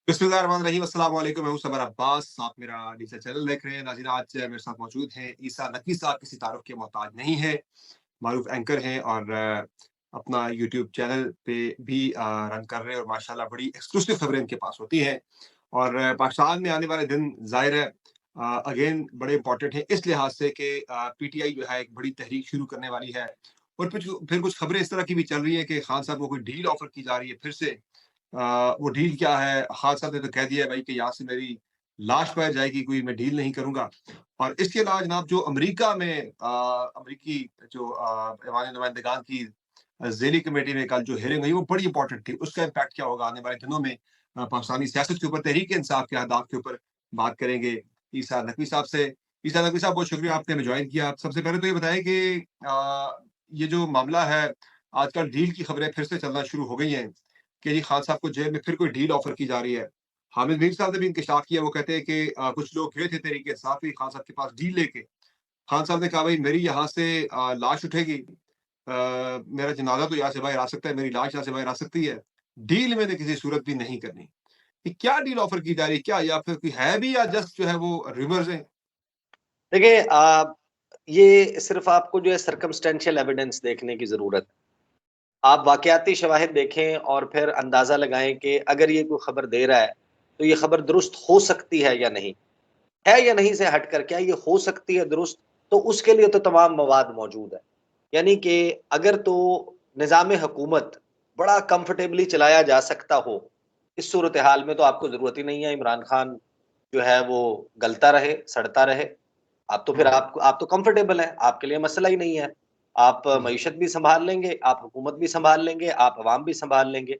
बिस्मिल्लाहिर्रहमानिर्रहीम, अस्सलाम वालेकुम। मैं हूं समर अब्बास, आप मेरा नीचे चैनल देख रहे हैं। नाज़रीन, आज मेरे साथ मौजूद हैं ईसा नकवी साहब। किसी तारुफ के मोहताज नहीं है, मारूफ एंकर हैं और अपना यूट्यूब चैनल पे भी रन कर रहे हैं और माशाल्लाह बड़ी एक्सक्लूसिव खबरें इनके पास होती हैं। और पाकिस्तान में आने वाले दिन ज़ाहिर है अगेन बड़े इंपॉर्टेंट हैं इस लिहाज से कि पीटीआई जो है एक बड़ी तहरीक शुरू करने वाली है। और फिर कुछ खबरें इस तरह की भी चल रही हैं कि खान साहब को कोई डील ऑफर की जा रही है फिर से। वो डील क्या है? खान साहब ने तो कह दिया है भाई कि यहाँ से मेरी लाश बह जाएगी, कोई मैं डील नहीं करूँगा। और इसके अलावा जनाब जो अमेरिका में अमेरिकी जो ऐवान नुमाइंदगान की ज़ेली कमेटी में कल जो हियरिंग हुई वो बड़ी इंपॉर्टेंट थी। उसका इम्पैक्ट क्या होगा आने वाले दिनों में पाकिस्तानी सियासत के ऊपर, तहरीक-ए-इंसाफ के अहदाफ के ऊपर बात करेंगे ईसा नकवी साहब से। ईसा नकवी साहब, बहुत शुक्रिया आपने हमें जॉइन किया। आप सबसे पहले तो ये बताएँ कि ये जो मामला है, आजकल डील की खबरें फिर से चलना शुरू हो गई हैं कि जी खान साहब को जेल में फिर कोई डील ऑफर की जा रही है। हामिद मीर साहब ने भी इंकशाफ किया, वो कहते हैं कि कुछ लोग गए थे तहरीक-ए-इंसाफ के खान साहब के पास डील लेके। खान साहब ने कहा भाई मेरी यहाँ से लाश उठेगी, मेरा जनाजा तो यहाँ से बाहर आ सकता है, मेरी लाश यहाँ से बाहर आ सकती है। डील मैंने किसी सूरत भी नहीं करनी। ये क्या डील ऑफर की जा रही है? क्या या फिर कोई है भी या जस्ट जो है वो रूमर्स हैं? देखिए, ये सिर्फ आपको जो है सर्कमस्टेंशियल एविडेंस देखने की जरूरत है। आप वाकयाती शवाहिद देखें और फिर अंदाजा लगाएं कि अगर ये कोई खबर दे रहा है तो ये खबर दुरुस्त हो सकती है या नहीं से हटकर क्या ये हो सकती है दुरुस्त, तो उसके लिए तो तमाम मवाद मौजूद है। यानी कि अगर तो निज़ाम हुकूमत बड़ा कंफर्टेबली चलाया जा सकता हो, इस सूरत हाल में तो आपको ज़रूरत ही नहीं है इमरान खान जो है वो गलता रहे, सड़ता रहे। आप तो फिर हुँ, आप तो कंफर्टेबल हैं, आपके लिए मसला ही नहीं है। आप हुँ, मईशत भी सँभाल लेंगे, आप हुकूमत भी सँभाल लेंगे, आप अवाम भी सँभाल लेंगे।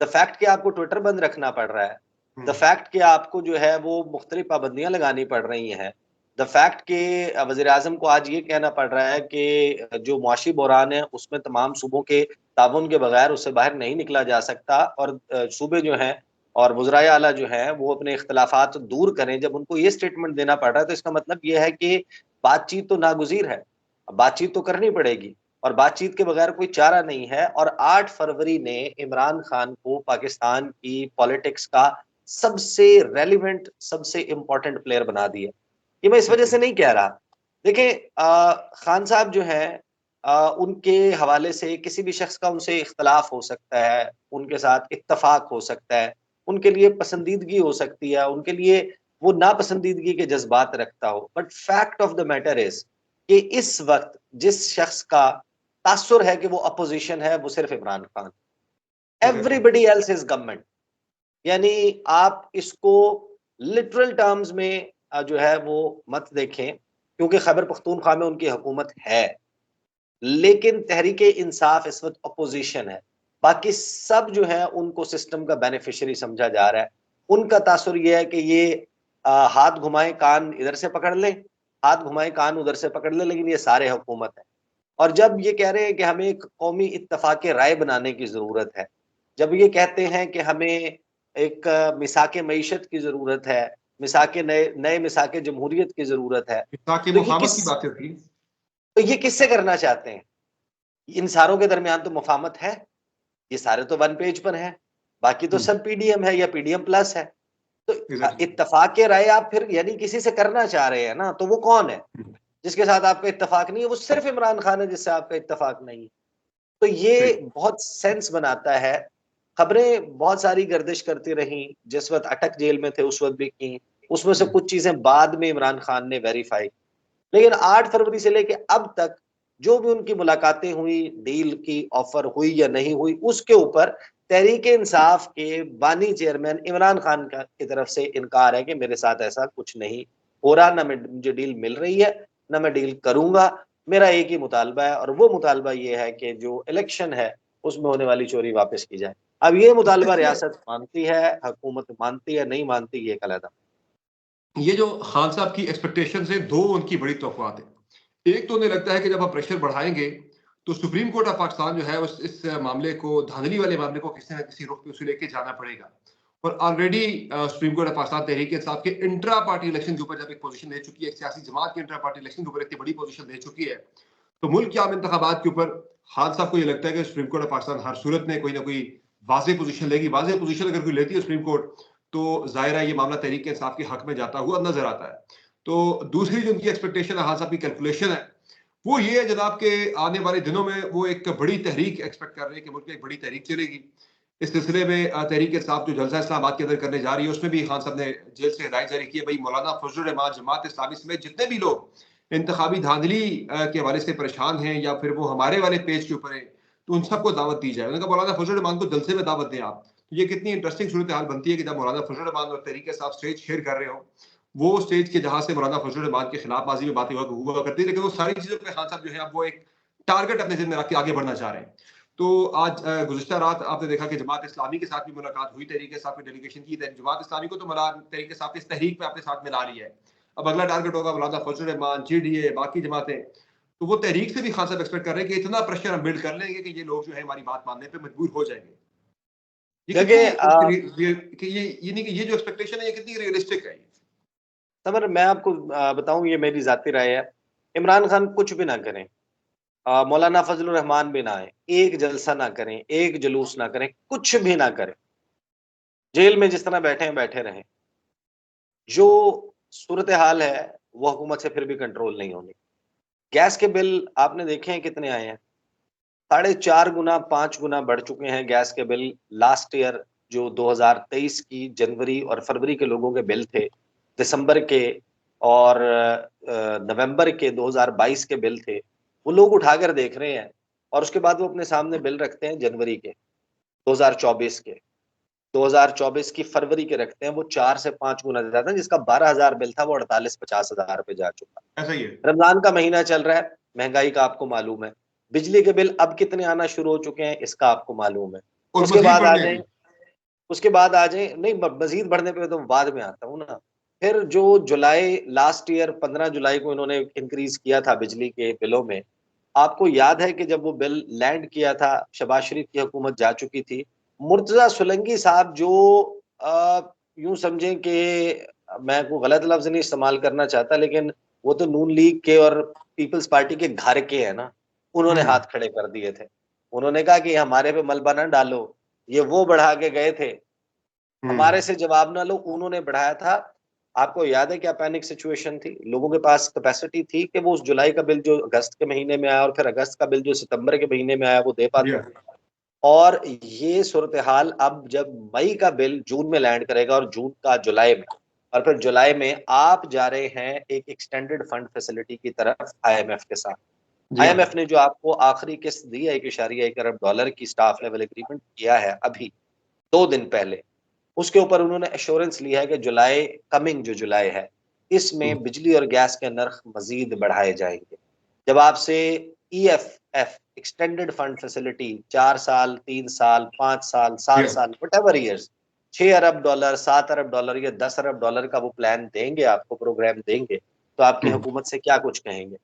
द फैक्ट कि आपको ट्विटर बंद रखना पड़ रहा है, द हुँ, फैक्ट कि आपको जो है वो मुख्तलिफ पाबंदियाँ लगानी पड़ रही हैं, द फैक्ट कि वज़ीर-ए-आज़म को आज ये कहना पड़ रहा है कि जो मुआशी बहरान है उसमें तमाम सूबों के ताउन के बगैर उससे बाहर नहीं निकला जा सकता और सूबे जो हैं और वज़राए आला जो हैं वो अपने इख्तिलाफ़ात दूर करें। जब उनको ये स्टेटमेंट देना पड़ रहा है तो इसका मतलब ये है कि बातचीत तो नागुज़ीर है। बातचीत तो करनी पड़ेगी और बातचीत के बगैर कोई चारा नहीं है। और 8 फरवरी ने इमरान खान को पाकिस्तान की पॉलिटिक्स का सबसे रेलेवेंट, सबसे इम्पोर्टेंट प्लेयर बना दिया। ये मैं इस वजह से बिल्कुल। नहीं कह रहा। देखें, खान साहब जो हैं, उनके हवाले से किसी भी शख्स का उनसे इख्तिलाफ हो सकता है, उनके साथ इत्तफ़ाक हो सकता है, उनके लिए पसंदीदगी हो सकती है, उनके लिए वो नापसंदीदगी के जज़्बात रखता हो। But fact of the matter is कि इस वक़्त जिस शख्स का तासुर है कि वो अपोज़िशन है, वो सिर्फ़ इमरान खान। बिल्कुल। Everybody else is government. यानी आप इसको लिटरल टर्म्स में जो है वो मत देखें, क्योंकि खैबर पख्तूनख्वा में उनकी हुकूमत है, लेकिन तहरीक-ए-इंसाफ इस वक़्त अपोज़िशन है। बाकी सब जो है उनको सिस्टम का बेनिफिशियरी समझा जा रहा है। उनका तासुर ये है कि ये हाथ घुमाएँ कान इधर से पकड़ लें, हाथ घुमाएँ कान उधर से पकड़ लें, लेकिन ये सारे हुकूमत है। और जब ये कह रहे हैं कि हमें एक कौमी इत्तेफ़ाक राय बनाने की ज़रूरत है, जब ये कहते हैं कि हमें एक मिसाक मईशत की ज़रूरत है, मिसाक नए नए मिसाक जमहूरियत की ज़रूरत है, ताकि तो मुफ़ाहमत की बातें होती हैं। ये किससे करना चाहते हैं? इन सारों के दरमियान तो मुफ़ाहमत है, ये सारे तो वन पेज पर हैं, बाकी तो हुँ, सब पीडीएम है या पीडीएम प्लस है। तो एग्ज़ैक्टली। इत्तेफ़ाक राय आप फिर यानी किसी से करना चाह रहे हैं ना, तो वो कौन है? हुँ, जिसके साथ आपका इत्तेफ़ाक नहीं है, वो सिर्फ़ इमरान खान है जिससे आपका इत्तेफ़ाक नहीं है। तो सही। ये बहुत सेंस बनाता है। खबरें बहुत सारी गर्दिश करती रहीं, जिस वक़्त अटक जेल में थे उस वक़्त भी की, उसमें से हुँ, कुछ चीज़ें बाद में इमरान खान ने वेरीफ़ाई। लेकिन 8 फरवरी से लेके अब तक जो भी उनकी मुलाकातें हुई, डील की ऑफ़र हुई या नहीं हुई, उसके ऊपर तहरीक-ए-इंसाफ के बानी चेयरमैन इमरान खान का की तरफ से इनकार है कि मेरे साथ ऐसा कुछ नहीं हो रहा, ना मुझे डील मिल रही है, ना मैं डील करूँगा। मेरा एक ही मुतालबा है और वो मुतालबा ये है कि जो इलेक्शन है, उसमें होने वाली चोरी वापस की जाए। अब ये अच्छा मुतालबा इसमें रियासत मानती है, हुकूमत मानती है, नहीं मानती, ये एक अलग ये जो खान साहब की एक्सपेक्टेशंस हैं, 2 उनकी बड़ी तवक्कुआत हैं। एक तो उन्हें लगता है कि जब आप प्रेशर बढ़ाएँगे, तो सुप्रीम कोर्ट ऑफ पाकिस्तान जो है उस इस मामले को, धांधली वाले मामले को किसी न किसी रुख पे उसे लेके जाना पड़ेगा। और already supreme court of Pakistan Tehreek-e-Insaf के इंट्रा पार्टी इलेक्शन के ऊपर जब एक पोज़ीशन ले चुकी है, एक सियासी जमात के इंट्रा पार्टी इलेक्शन के ऊपर इतनी बड़ी पोज़ीशन ले चुकी है, तो मुल्क के आम इंतखाबात के ऊपर खान साहब को ये लगता है कि सुप्रीम कोर्ट ऑफ पाकिस्तान हर सूरत में कोई ना कोई वाज़ेह पोज़ीशन लेगी। वाज़ेह पोज़ीशन अगर कोई लेती है सुप्रीम कोर्ट, तो ज़ाहिर है ये मामला तहरीक इंसाफ के हक में जाता हुआ नज़र आता है। तो दूसरी जो उनकी एक्सपेक्टेशन है, हाँ साहब की कैलकुलेशन है, वो ये है जनाब के आने वाले दिनों में वो एक बड़ी तहरीक एक्सपेक्ट कर रहे हैं कि मुल्क में एक बड़ी तहरीक चलेगी। इस सिलसिले में तहरीक इंसाफ जो जलसा इस्लामाबाद के अंदर करने जा रही है, उसमें भी खान साहब ने जेल से हिदायत जारी की है, भई मौलाना फजल रहमान, जमात इस्लामी समेत जितने भी लोग इंतखाबी धांधली के हवाले से परेशान हैं या फिर वो हमारे वाले पेज के ऊपर हैं, तो उन सबको दावत दी जाए। उन्होंने कहा मौलाना फजल रहमान को जलसे में दावत दें आप। तो ये कितनी इंटरेस्टिंग सूरत हाल बनती है कि जब मौलाना फजल रहमान और तहरीक इंसाफ स्टेज शेयर कर रहे हों, वो स्टेज के जहाँ से मौलाना फजल रहमान के खिलाफ माजी में बातें हुआ करती है, लेकिन वो सारी चीज़ों पे खान साहब जो है अब वो एक टारगेट अपने ज़हन में रख के आगे बढ़ना चाह रहे हैं। तो आज गुज़िश्ता रात आपने देखा कि जमात इस्लामी के साथ भी मुलाकात हुई, तहरीक इंसाफ की डेलीगेशन की। जमात इस्लामी को तो तहरीक इंसाफ की इस तहरीक में अपने साथ मिला रही है। अब अगला टारगेट होगा मौलाना फजल रहमान, जीडीए, बाकी जमातें। तो वो तहरीक से भी खान साहब एक्सपेक्ट कर रहे हैं कि इतना प्रेशर हम बिल्ड कर लेंगे कि ये लोग जो है हमारी बात मानने पे मजबूर हो जाएंगे। ये देखिए कितनी कि ये नहीं कि ये जो एक्सपेक्टेशन है ये कितनी रियलिस्टिक है? समर, मैं आपको बताऊं, ये मेरी जाती राय है। इमरान खान कुछ भी ना करें, मौलाना फजलुर रहमान भी ना आए, एक जलसा ना करें, एक जुलूस ना करें, कुछ भी ना करें, जेल में जिस तरह बैठे हैं बैठे रहें, जो सूरत हाल है वो हुकूमत से फिर भी कंट्रोल नहीं होनी। गैस के बिल आपने देखे हैं कितने आए हैं? 4.5 गुना 5 गुना बढ़ चुके हैं गैस के बिल। लास्ट ईयर जो 2023 की जनवरी और फरवरी के लोगों के बिल थे, दिसंबर के और नवंबर के 2022 के बिल थे, वो लोग उठाकर देख रहे हैं और उसके बाद वो अपने सामने बिल रखते हैं जनवरी के 2024 के, 2024 की फरवरी के रखते हैं, वो 4 से 5 गुना ज्यादा। जिसका 12,000 बिल था वो 48-50 हजार पे जा चुका। ऐसा ही है। रमजान का महीना चल रहा है, महंगाई का आपको मालूम है। बिजली के बिल अब कितने आना शुरू हो चुके हैं इसका आपको मालूम है। और उसके मजीद बाद आ बढ़ने जाए भी। उसके बाद आ जाए नहीं, मजीद बढ़ने पे तो बाद में आता हूँ ना। फिर जो जुलाई, लास्ट ईयर 15 जुलाई को इन्होंने इंक्रीज किया था बिजली के बिलों में, आपको याद है कि जब वो बिल लैंड किया था, शहबाज शरीफ की हुकूमत जा चुकी थी, मुर्तजा सुलंगी साहब जो यूं समझें कि, मैं को गलत लफ्ज नहीं इस्तेमाल करना चाहता, लेकिन वो तो नून लीग के और पीपल्स पार्टी के घर के हैं ना, उन्होंने हम्म। हाथ खड़े कर दिए थे। उन्होंने कहा कि हमारे पे मलबा ना डालो, ये वो बढ़ा के गए थे, हमारे हम्म। से जवाब ना लो, उन्होंने बढ़ाया था। आपको याद है क्या पैनिक सिचुएशन थी? लोगों के पास कैपेसिटी थी कि वो उस जुलाई का बिल जो अगस्त के महीने में आया और फिर अगस्त का बिल जो सितंबर के महीने में आया वो दे जी पाते हाँ। थे। और ये सूरत हाल अब जब मई का बिल जून में लैंड करेगा और जून का जुलाई में, और फिर जुलाई में आप जा रहे हैं एक एक्सटेंडेड फंड फैसिलिटी की तरफ आईएमएफ के साथ। जी हाँ। आईएमएफ ने जो आपको आखिरी किस्त दी है $1.1 अरब की स्टाफ लेवल एग्रीमेंट किया है अभी 2 दिन पहले, उसके ऊपर उन्होंने एश्योरेंस लिया है कि जुलाई, कमिंग जो जुलाई है, इसमें बिजली और गैस के नर्ख मजीद बढ़ाए जाएंगे। जब आपसे ईएफएफ, एक्सटेंडेड फंड फैसिलिटी, 4 साल, 3 साल, 5 साल, जी 7 हाँ। साल, वट ईयर्स, $6 अरब, $7 अरब या $10 अरब का वो प्लान देंगे आपको, प्रोग्राम देंगे, तो आपकी हम्म। हुकूमत से क्या कुछ कहेंगे?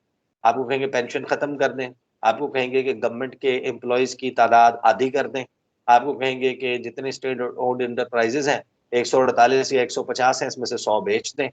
आपको कहेंगे पेंशन खत्म कर दें, आपको कहेंगे कि गवर्नमेंट के एम्प्लॉयज की तादाद आधी कर दें, आपको कहेंगे कि जितने स्टेट ओन्ड इंटरप्राइजेज हैं 148 या 150 हैं, इसमें से 100 बेच दें,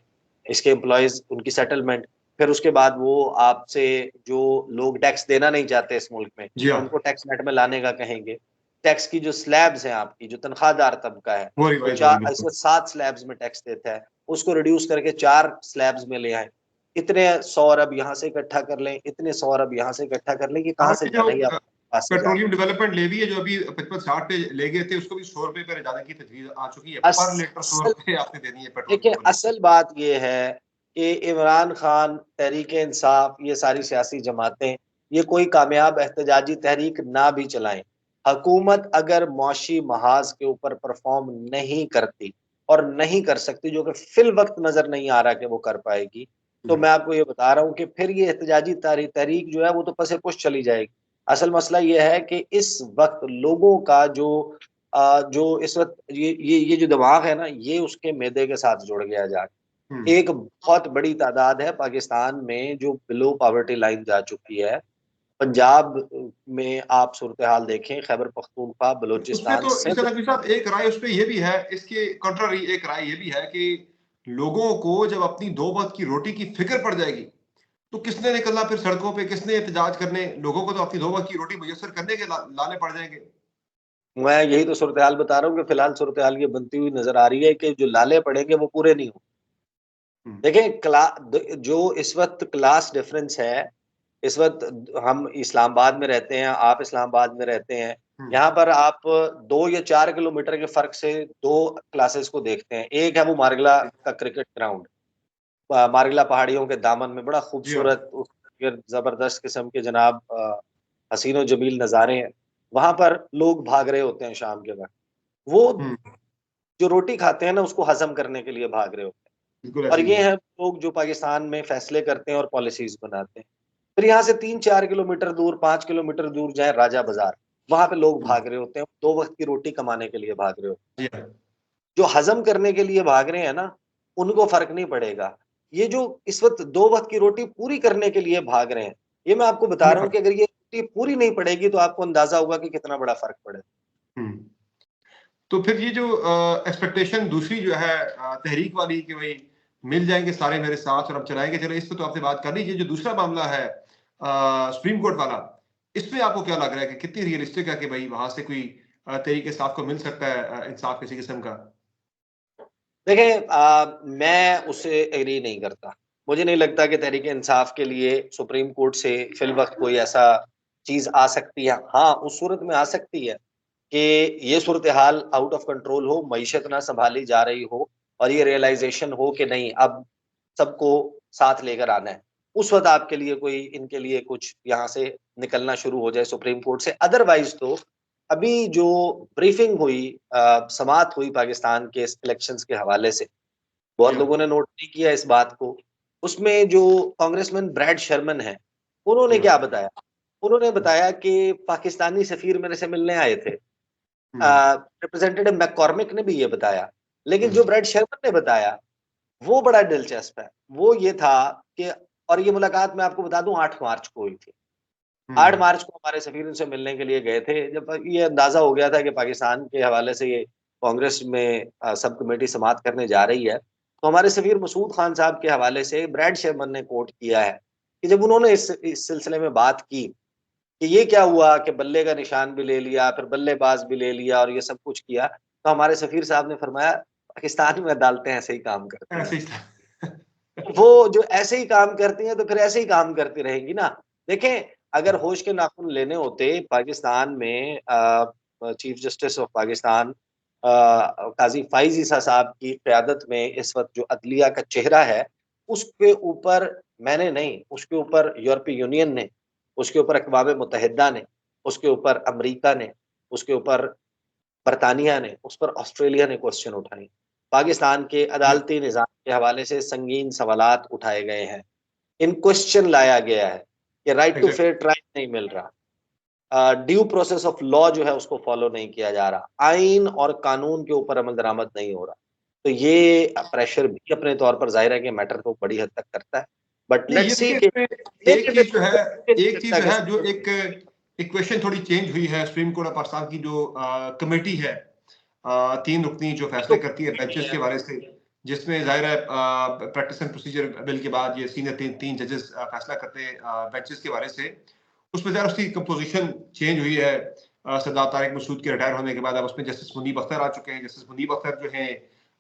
इसके एम्प्लॉयज उनकी सेटलमेंट। फिर उसके बाद वो आपसे, जो लोग टैक्स देना नहीं चाहते इस मुल्क में, जी हाँ। उनको टैक्स नेट में लाने का कहेंगे। टैक्स की जो स्लैब्स हैं आपकी, जो तनख्वाहदार तबका है, वो वो रिवाइज होगी चार, बिल्कुल। इसमें 7 स्लैब्स में टैक्स देता है, उसको रिड्यूस करके 4 स्लैब्स में ले आए। इतने 100 अरब यहाँ से इकट्ठा कर लें, इतने 100 अरब यहाँ से इकट्ठा कर लें, कि कहाँ और से ये जाना, ये जो आपके पास से जाना। पेट्रोलियम डेवलपमेंट लेवी है जो अभी 55-60 पे ले गए थे, उसको भी 100 रुपए पे जाने की तजवीज आ चुकी है। पर लीटर 100 असल रुपए आपने देनी है पेट्रोल देखिए, की। असल बात ये है कि इमरान खान, तहरीक इंसाफ, ये सारी सियासी जमातें, ये कोई कामयाब एहतजाजी तहरीक ना भी चलाएं, हुकूमत अगर मुआशी महाज के ऊपर परफॉर्म नहीं करती और नहीं कर सकती, जो कि फिल वक्त नजर नहीं आ रहा कि वो कर पाएगी, तो मैं आपको ये बता रहा हूँ कि फिर ये एहतजाजी तहरीक जो है वो तो पसे पुश चली जाएगी। असल मसला ये है कि इस वक्त लोगों का जो इस वक्त ये जो दिमाग है ना, ये उसके मैदे के साथ जुड़ गया जा। हम्म। एक बहुत बड़ी तादाद है पाकिस्तान में जो बिलो पॉवर्टी लाइन जा चुकी है। पंजाब में आप सूरत हाल देखें, खैबर पख्तूनख्वा, उसमें बलूचिस्तान, तो इस सिंध। नकवी साहब एक राय उस पे ये भी है, इसके कंट्रारी एक राय ये भी है कि लोगों को जब अपनी दो वक्त की रोटी की फिक्र पड़ जाएगी तो किसने निकलना फिर सड़कों पे, किसने एहतजाज करने? लोगों को तो अपनी दो वक्त की रोटी मुयस्सर करने के लाने पड़ जाएंगे। मैं यही तो सूरत हाल बता रहा हूँ कि फिलहाल सूरत हाल ये बनती हुई नजर आ रही है कि जो लाले पड़ेंगे वो पूरे नहीं होंगे। हुँ, देखें जो इस वक्त क्लास डिफरेंस है, इस वक्त हम इस्लामाबाद में रहते हैं, आप इस्लामाबाद में रहते हैं। हुँ, यहाँ पर आप 2 या 4 किलोमीटर के फर्क से दो क्लासेस को देखते हैं। एक है वो मारगला जी, का क्रिकेट ग्राउंड, मारगला पहाड़ियों के दामन में बड़ा जी हाँ। खूबसूरत जबरदस्त किस्म के जनाब हसीन और जमील नज़ारे हैं। वहां पर लोग भाग रहे होते हैं शाम के वक्त। वो हुँ, जो रोटी खाते हैं ना उसको हजम करने के लिए भाग रहे होते हैं। बिल्कुल और ऐसे ही ये है। हैं लोग जो पाकिस्तान में फैसले करते हैं और पॉलिसीज बनाते हैं। फिर यहाँ से 3-4 किलोमीटर दूर, 5 किलोमीटर दूर जाए राजा बाजार, वहां पे लोग हुँ, भाग रहे होते हैं, 2 वक्त की रोटी कमाने के लिए भाग रहे होते जी हाँ। हैं। जो हजम करने के लिए भाग रहे हैं ना, उनको फर्क नहीं पड़ेगा। ये जो इस वक्त 2 वक्त की रोटी पूरी करने के लिए भाग रहे हैं, ये मैं आपको बता उन्हें रहा हूँ फ़र्क कि अगर ये रोटी पूरी नहीं पड़ेगी तो आपको अंदाजा होगा कि कितना बड़ा फर्क पड़ेगा। हुँ। तो फिर ये जो एक्सपेक्टेशन दूसरी जो है तहरीक वाली कि भई मिल जाएँगे सारे मेरे साथ और हम चलाएँगे, चलो इस पे तो आपसे बात कर ली। ये जो दूसरा मामला है सुप्रीम कोर्ट वाला, इसमें आपको क्या लग रहा है कि कितनी रियलिस्टिक है कि भई वहाँ से कोई तहरीक इंसाफ को मिल सकता है इंसाफ किसी किस्म का? देखें मैं उससे एग्री नहीं करता। मुझे नहीं लगता कि तहरीक-ए-इंसाफ के लिए सुप्रीम कोर्ट से फ़िलवक़्त कोई ऐसा चीज़ आ सकती है। हाँ, उस सूरत में आ सकती है कि ये सूरत-ए-हाल आउट ऑफ कंट्रोल हो, मईशत ना सँभाली जा रही हो और ये रियलाइज़ेशन हो कि नहीं अब सबको साथ लेकर आना है। उस वक़्त आपके लिए कोई इनके लिए कुछ यहाँ से निकलना शुरू हो जाए सुप्रीम कोर्ट से। अदरवाइज़ तो अभी जो ब्रीफिंग हुई समाअत हुई पाकिस्तान के इस इलेक्शंस के हवाले से, जी बहुत हाँ, लोगों ने नोट नहीं किया इस बात को। उसमें जो कांग्रेसमैन ब्रैड शर्मन हैं, जी उन्होंने हाँ। क्या बताया? उन्होंने हुँ, बताया कि पाकिस्तानी सफ़ीर मेरे से मिलने आए थे। हुँ, रिप्रेजेंटेटिव मैककॉर्मिक ने भी ये बताया। लेकिन हुँ, जो ब्रैड शर्मन ने बताया, वो बड़ा दिलचस्प है। वो ये था कि और ये मुलाकात मैं आपको बता दूँ 8 मार्च को हुई थी। हुँ, 8 मार्च को हमारे सफ़ीर उनसे मिलने के लिए गए थे। जब ये अंदाज़ा हो गया था कि पाकिस्तान के हवाले से ये कांग्रेस में सब कमेटी समाअत करने जा रही है, तो हमारे सफ़ीर मसूद खान साहब के हवाले से ब्रैड शेरमन ने कोट किया है कि जब उन्होंने इस सिलसिले में बात की कि ये क्या हुआ कि बल्ले का निशान भी ले लिया, फिर बल्लेबाज़ भी ले लिया और ये सब कुछ किया, तो हमारे सफ़ीर साहब ने फरमाया, पाकिस्तान में अदालतें ऐसे ही काम करती हैं। ऐसे ही था। वो जो ऐसे ही काम करती हैं, तो फिर ऐसे ही काम करती रहेंगी ना। देखें, अगर होश के नाखून लेने होते पाकिस्तान में chief justice of Pakistan Qazi Faiz ईसा साहब की क़यादत में इस वक़्त जो अदलिया का चेहरा है, उसके ऊपर मैंने नहीं, उसके ऊपर यूरोपीय यूनियन ने, उसके ऊपर अक़वाम मुत्तहिदा ने, उसके ऊपर अमरीका ने, उसके ऊपर बरतानिया ने, उस पर ऑस्ट्रेलिया ने क्वेश्चन उठाए। पाकिस्तान के जी, अदालती निज़ाम के हवाले से संगीन सवालात उठाए गए हैं। इन क्वेश्चन लाया गया है कि right to exactly. Fair trial नहीं मिल रहा। ड्यू प्रोसेस ऑफ लॉ जो है उसको फॉलो नहीं किया जा रहा। आइन और कानून के ऊपर अमल दरामद नहीं हो रहा। तो ये प्रेशर भी अपने तौर पर ज़ाहिर है कि मैटर तो बड़ी हद तक करता है। बट नहीं, ये लेट्स सी देखिए कि इसमें एक चीज़ जो है जो एक इक्वेशन थोड़ी चेंज हुई है सुप्रीम कोर्ट ऑफ पाकिस्तान की जो कमेटी है 3 रुकनी जो फैसले करती है बेंचेस के बारे से, जिसमें ज़ाहिर है प्रैक्टिस एंड प्रोसीजर बिल के बाद ये सीनियर 3 जजेस फैसला करते हैं बेंचेस के बारे से। उसमें ज़रा उसकी कंपोज़िशन चेंज हुई है सरदार तारिक मसूद के रिटायर होने के बाद अब उसमें जस्टिस मुनीब अख्तर आ चुके हैं। जस्टिस मुनीब अख्तर जो हैं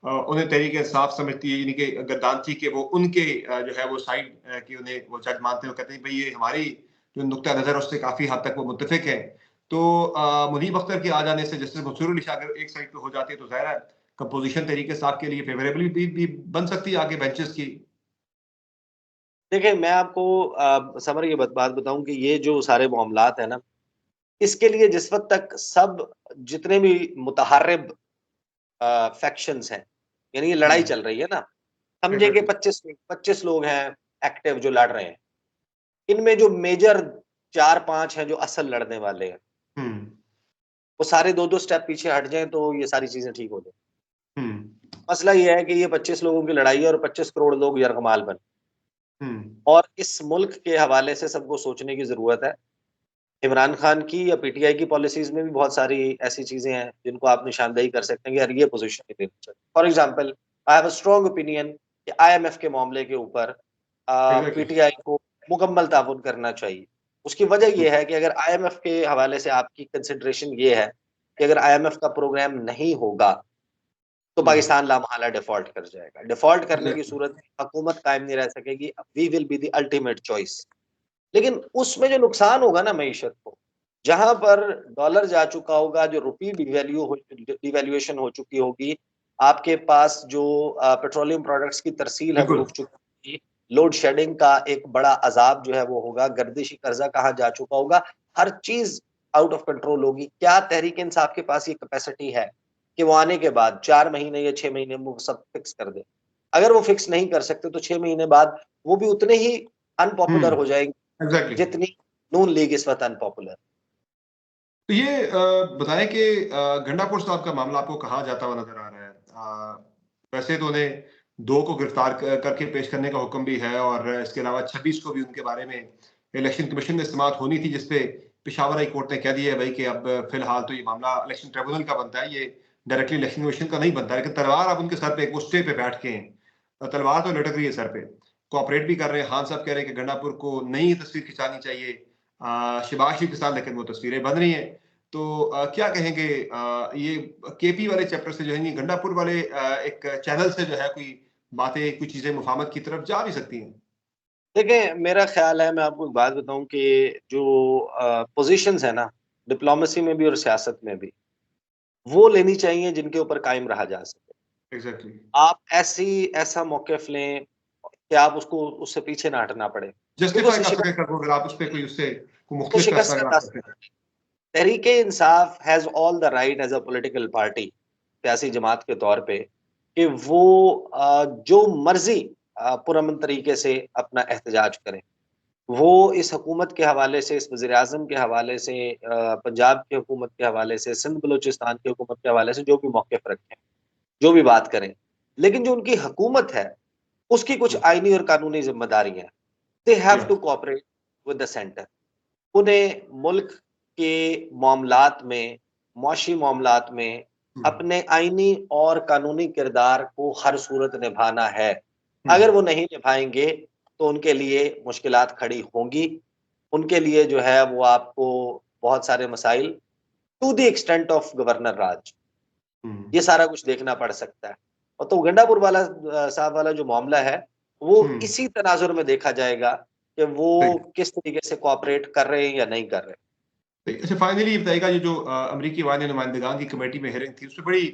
उन्हें तहरीक इंसाफ समझती है यानी कि गर्दानची के वो उनके जो है वो साइड की उन्हें वो जज मानते हैं, वो कहते हैं भई ये हमारी जो नुक्ता नज़र है उससे काफ़ी हद तक वो मुत्तफ़िक हैं। तो मुनीब अख्तर के आ जाने से जस्टिस मंसूर अली शाह अगर एक साइड पे हो जाती है तो ज़ाहिर है कंपोज़िशन तहरीक इंसाफ के लिए फ़ेवरेबल भी बन सकती है आगे बेंचेस की। देखिए मैं आपको समर ये बात बताऊँ कि ये जो सारे मामलात हैं ना, इसके लिए जिस वक़्त तक सब जितने भी मुतहर्रिब फैक्शंस हैं, यानी ये हुँ, लड़ाई चल रही है ना, समझे कि एग्ज़ैक्टली। 25 लोग हैं एक्टिव जो लड़ रहे हैं। इनमें जो मेजर 4-5 हैं जो असल लड़ने वाले हैं, हुँ, वो सारे 2-2 स्टेप पीछे हट जाएँ तो ये सारी चीज़ें ठीक हो जाएँ। हुँ, मसला ये है कि ये 25 लोगों की लड़ाई है और 25 करोड़ लोग यरगमाल बने हुँ, और इस मुल्क के हवाले से सबको सोचने की ज़रूरत है। इमरान खान की या पीटीआई की पॉलिसीज़ में भी बहुत सारी ऐसी चीज़ें हैं, जिनको आप निशानदेही कर सकते हैं कि यार ये पोज़ीशन नहीं लेनी चाहिए। For example I have a strong opinion कि आईएमएफ के मामले के ऊपर एग्ज़ैक्टली। पीटीआई को मुकम्मल ताउन करना चाहिए। उसकी वजह ये है कि अगर आईएमएफ के हवाले से आपकी कंसिडरेशन ये है कि अगर IMF का प्रोग्राम नहीं होगा तो पाकिस्तान लामहला डिफॉल्ट कर जाएगा। डिफॉल्ट करने की सूरत में हुकूमत कायम नहीं रह सकेगी, we will be the ultimate choice. लेकिन उसमें जो नुकसान होगा ना मईशत को, जहां पर डॉलर जा चुका होगा, जो रुपी डिवैल्यूएशन हो चुकी होगी, आपके पास जो पेट्रोलियम प्रोडक्ट्स की तरसील है वो बिल्कुल। रुक चुकी होगी, लोड शेडिंग का एक बड़ा अजाब जो है वो होगा, गर्दिशी कर्जा कहाँ जा चुका होगा, हर चीज आउट ऑफ कंट्रोल होगी। क्या तहरीक इंसाफ के पास ये कैपेसिटी है कि वो आने के बाद 4 महीने या 6 महीने में वो सब फिक्स कर दे? अगर वो फिक्स नहीं कर सकते तो 6 महीने बाद वो भी उतने ही अनपॉपुलर हो जाएंगे एग्जैक्टली। जितनी नून लीग इस वक्त अनपॉपुलर। तो ये बताएं कि गंडापुर साहब का मामला आपको कहाँ जाता हुआ नजर आ रहा है? वैसे तो उन्हें 2 को गिरफ्तार करके पेश करने का हुक्म भी है, और इसके अलावा 26 को भी उनके बारे में इलेक्शन कमीशन में समाअत होनी थी, जिसपे पेशावर हाई कोर्ट ने कह दिया है भाई कि अब फिलहाल तो ये मामला इलेक्शन ट्रिब्यूनल का बनता है, ये डायरेक्टली इलेक्शन कमीशन का नहीं बनता। लेकिन तलवार अब उनके सर पे एक स्टे पे बैठ के हैं, तलवार तो लटक रही है सर पे। कोऑपरेट भी कर रहे हैं, खान साहब कह रहे हैं कि गंडापुर को नई तस्वीर खिंचानी चाहिए शहबाज शरीफ के साथ, लेकिन वो तस्वीरें बन रही हैं। तो क्या कहेंगे ये केपी वाले चैप्टर से जो है, ये गंडापुर वाले एक चैनल से जो है कोई बातें, कुछ चीजें मुफाहमत की तरफ जा भी सकती हैं? देखिए, मेरा ख्याल है, मैं आपको एक बात बताऊं कि जो पोजीशंस है ना डिप्लोमेसी में भी और सियासत में भी, वो लेनी चाहिए जिनके ऊपर कायम रहा जा सके। एग्जैक्टली। आप ऐसा मौक़िफ़ लें कि आप उसको उससे पीछे ना हटना पड़े, क्योंकि जस्टिफाई उसे कर सके शिकस्त कर, अगर आप उस पे कोई उससे कोई को मुख्तलिफ शिकस्त फैसला का अगर आप करते रास्ता, हैं। Tehreek-e-Insaf has all the right as a political party, सियासी जमात के तौर पे, कि वो जो मर्ज़ी पुरअमन तरीके से अपना एहतजाज करें। वो इस हुकूमत के हवाले से, इस वज़ीर-ए-आज़म के हवाले से, पंजाब की हुकूमत के हवाले से, सिंध बलूचिस्तान की हुकूमत के हवाले से जो भी मौक़िफ़ रखें, जो भी बात करें। लेकिन जो उनकी हुकूमत है, उसकी कुछ हुँ, आईनी और कानूनी ज़िम्मेदारी हैं। दे हैव या to cooperate with the centre. उन्हें मुल्क के मामलात में, मुआशी मामलात में हुँ, अपने आईनी और कानूनी किरदार को हर सूरत निभाना है। हुँ, अगर वो नहीं निभाएँगे, तो उनके लिए मुश्किलात खड़ी होंगी। उनके लिए जो है वो आपको बहुत सारे मसाइल to the extent of governor राज, हुँ, ये सारा कुछ देखना पड़ सकता है। और तो गंडापुर वाला साहब वाला जो मामला है, वो हुँ, इसी तनाज़ुर में देखा जाएगा कि सही। वो किस तरीके से कोऑपरेट कर रहे हैं या नहीं कर रहे। अच्छा, फाइनली ये बताइएगा, ये जो अमरीकी वाले नुमाइंदगान की कमेटी में हियरिंग थी, उसमें बड़ी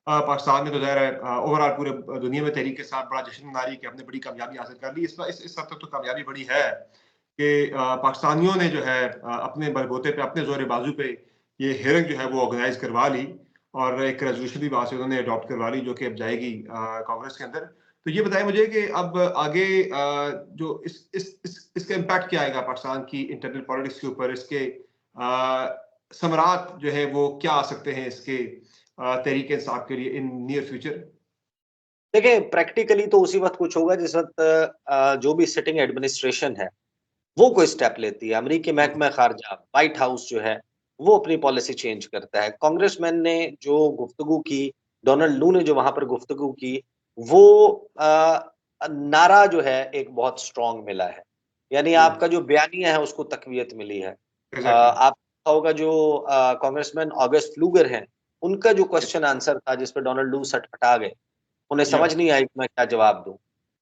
पाकिस्तान में तो ज़ाहिर है ओवरऑल पूरे दुनिया में तहरीक के साथ बड़ा जश्न मना रही है कि हमने बड़ी कामयाबी हासिल कर ली। इस हद तक तो कामयाबी बड़ी है कि पाकिस्तानियों ने जो है अपने बलबूते पे, अपने ज़ोर बाज़ू पे ये हियरिंग जो है वो ऑर्गेनाइज़ करवा ली, और एक रेज़ोल्यूशन भी वहाँ से उन्होंने अडॉप्ट करवा ली, जो कि अब जाएगी कांग्रेस के अंदर। तो ये बताएँ मुझे कि अब आगे जो इसका इम्पैक्ट क्या आएगा पाकिस्तान की इंटरनल पॉलिटिक्स के ऊपर? इसके समरात जो है वो क्या आ सकते हैं इसके तहरीक इंसाफ के लिए इन नियर फ्यूचर? देखिए, प्रैक्टिकली तो उसी वक़्त कुछ होगा जिस वक़्त जो भी सिटिंग एडमिनिस्ट्रेशन है, वो कोई स्टेप लेती है। अमरीकी हुँ, महकमा ख़ारजा, व्हाइट हाउस जो है, वो अपनी पॉलिसी चेंज करता है। कांग्रेसमैन ने जो गुफ्तगू की, डोनाल्ड लू ने जो वहाँ पर गुफ्तगू की, वो नारा जो है एक बहुत स्ट्रॉन्ग मिला है। यानी हुँ, आपका जो बयानिया है उसको तक़वियत मिली है। एग्ज़ैक्टली। आप देखा होगा जो कांग्रेसमैन ऑगस्ट फ्लूगर हैं, उनका जो क्वेश्चन आंसर था जिस पे डोनाल्ड लू सटपटा गए, उन्हें या समझ नहीं आई कि मैं क्या जवाब दूँ।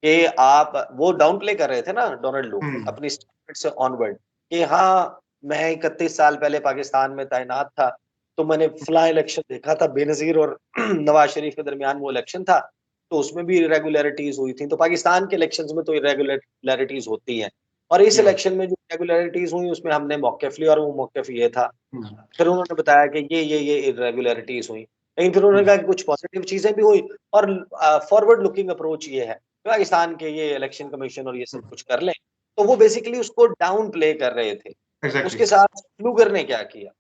कि आप वो डाउन प्ले कर रहे थे ना डोनाल्ड लू हुँ, अपनी स्टेटमेंट से ऑनवर्ड कि हाँ, मैं 31 साल पहले पाकिस्तान में तैनात था, तो मैंने फलाँ इलेक्शन देखा था, बेनज़ीर और नवाज़ शरीफ के दरमियान वो इलेक्शन था, तो उसमें भी इर्रेगुलरिटीज़ हुई थी। तो पाकिस्तान के इलेक्शंस में तो इर्रेगुलरिटीज़ होती हैं, और इस या इलेक्शन में जो इर्रेगुलरिटीज़ हुई उसमें हमने मौक़िफ़ लिया, और वो मौक़िफ़ ये था। हुँ, फिर उन्होंने बताया कि ये इर्रेगुलरिटीज़ हुई। लेकिन फिर उन्होंने हुँ, कहा कि कुछ पॉज़िटिव चीज़ें भी हुई, और फॉरवर्ड लुकिंग अप्रोच ये है, पाकिस्तान के ये इलेक्शन कमीशन और ये सब हुँ, कुछ कर लें। तो वो बेसिकली उसको डाउन प्ले कर रहे थे। एग्ज़ैक्टली। उसके साथ फ्लूगर ने क्या किया?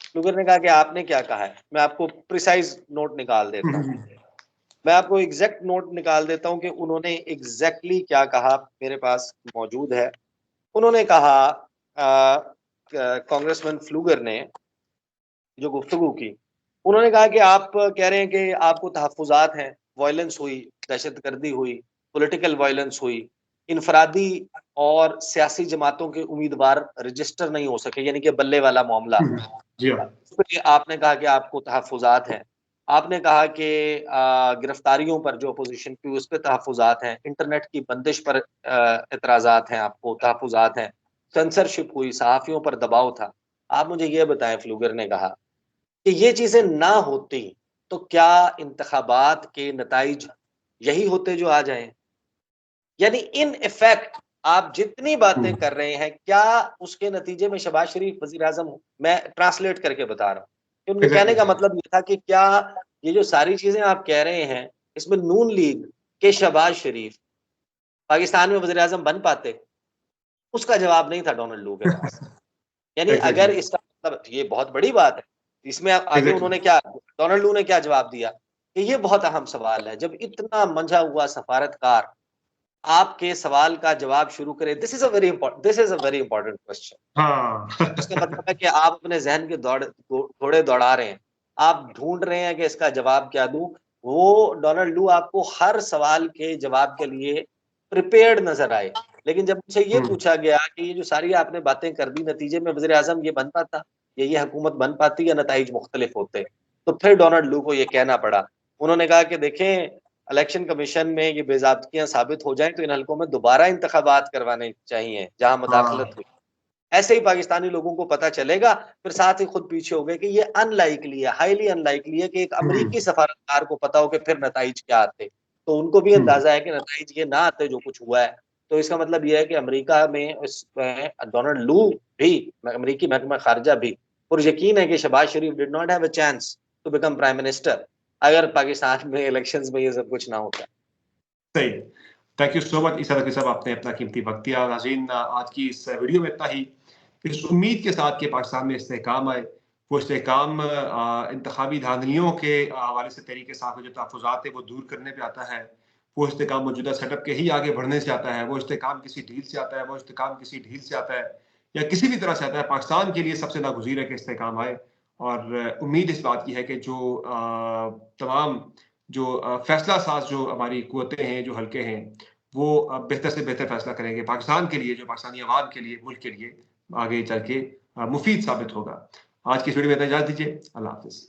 फ्लूगर ने कहा कि आपने क्या कहा है? मैं आपको प्रिसाइज़ नोट निकाल हुँ, देता हुँ, हूँ। हुँ, मैं आपको एग्ज़ैक्ट नोट निकाल देता हूँ कि उन्होंने एग्ज़ैक्टली क्या कहा, मेरे पास मौजूद है। उन्होंने कहा कांग्रेसमैन फ्लूगर ने जो गुफ्तगू की, उन्होंने कहा कि आप कह रहे हैं कि आपको तहफ़्फ़ुज़ात हैं, वायलेंस हुई, दहशतगर्दी हुई, पॉलिटिकल वायलेंस हुई। इनफरादी और सियासी जमातों के उम्मीदवार रजिस्टर नहीं हो सके, यानी कि बल्ले वाला मामला। जी हाँ। उस पे आपने कहा कि आपको तहफ़्फ़ुज़ात हैं। आपने कहा कि गिरफ्तारियों पर जो अपोज़िशन की उस पे तहफ़्फ़ुज़ात हैं, इंटरनेट की बंदिश पर एतराज़ात हैं, आपको तहफ़्फ़ुज़ात हैं, सेंसरशिप हुई, सहाफ़ियों पर दबाव था। आप मुझे ये बताएँ, फ्लूगर ने कहा कि ये चीज़ें ना होती, तो क्या इंतख़ाबात के नताइज यही होते जो आज आए? यानी इन इफ़ेक्ट आप जितनी बातें कर रहे हैं, क्या उसके नतीजे में शहबाज़ शरीफ वज़ीर-ए-आज़म, मैं ट्रांसलेट करके बता रहा हूँ, कि उनके कहने एग्ज़ैक्टली। का मतलब ये था कि क्या ये जो सारी चीज़ें आप कह रहे हैं, इसमें नून लीग के शहबाज़ शरीफ पाकिस्तान में वज़ीर-ए-आज़म बन पाते? उसका जवाब नहीं था डोनाल्ड लू के पास। यानी अगर एग्ज़ैक्टली, इसका मतलब ये बहुत बड़ी बात है। इसमें आगे एग्ज़ैक्टली। उन्होंने क्या, डोनाल्ड लू ने क्या जवाब दिया कि ये बहुत अहम सवाल है। जब इतना मंझा हुआ सफारतकार आपके सवाल का जवाब शुरू करे, this is a very important question. हाँ। इसका मतलब है कि आप अपने ज़हन के घोड़े दौड़ा रहे हैं। आप ढूँढ रहे हैं कि इसका जवाब क्या दूँ? वो डोनाल्ड लू आपको हर सवाल के जवाब के लिए प्रिपेयर्ड नज़र आए। लेकिन जब मुझसे ये हुँ, पूछा गया कि ये जो सारी आपने बातें कर दी, नतीजे में वज़ीर-ए-आज़म ये बन पाता? या ये हुकूमत बन पाती, या नताइज मुख्तलिफ होते? तो फिर डोनाल्ड लू को ये कहना पड़ा। उन्होंने कहा कि देखें, इलेक्शन कमीशन में ये बेज़ाब्तियाँ साबित हो जाएँ, तो इन हलकों में दोबारा इंतखाबात करवाने चाहिए, जहाँ हाँ। मुदाखलत हुई। ऐसे ही पाकिस्तानी लोगों को पता चलेगा, फिर साथ ही खुद पीछे हो गए कि ये अनलाइकली है, हाइली अनलाइकली है कि एक हुँ, अमरीकी सफारतकार को पता हो कि फिर नताइज क्या आते। तो उनको भी हुँ। अंदाज़ा है कि नताइज ये ना आते जो कुछ हुआ है। तो इसका मतलब ये है कि अमेरिका में इसमें डोनाल्ड लू भी, अमेरिकी महकमा ख़ारिजा भी पुरयकीन है कि Shahbaz Sharif did not have a chance to become prime minister, अगर पाकिस्तान में इलेक्शंस में ये सब कुछ ना होता। सही। थैंक यू सो मच ईसा नकवी साहब, आपने अपना कीमती वक़्त दिया। नाज़रीन, आज की इस वीडियो में इतना ही। इस उम्मीद के साथ कि पाकिस्तान में इस्तेहकाम आए, वो इस्तेहकाम इंतखाबी धांधलियों के हवाले से तहरीक-ए-इंसाफ के जो तहफ़्फ़ुज़ात हैं वो दूर करने पे आता है। वो इस्तेहकाम मौजूदा सेटअप के ही आगे बढ़ने से आता है, वो इस्तेहकाम किसी ढील से आता है, वो इस्तेहकाम किसी ढील से आता है या किसी भी तरह से आता है। पाकिस्तान के लिए सबसे नागुज़ीर है कि इस्तेहकाम आए और उम्मीद इस बात की है कि जो तमाम जो फैसला साज़ जो हमारी कुव्वतें हैं, जो हल्के हैं, वो बेहतर से बेहतर फैसला करेंगे पाकिस्तान के लिए, जो पाकिस्तानी अवाम के लिए, मुल्क के लिए आगे चल के मुफ़ीद साबित होगा। आज की इस वीडियो में इतना, इजाज़त दीजिए। अल्लाह हाफ़िज़।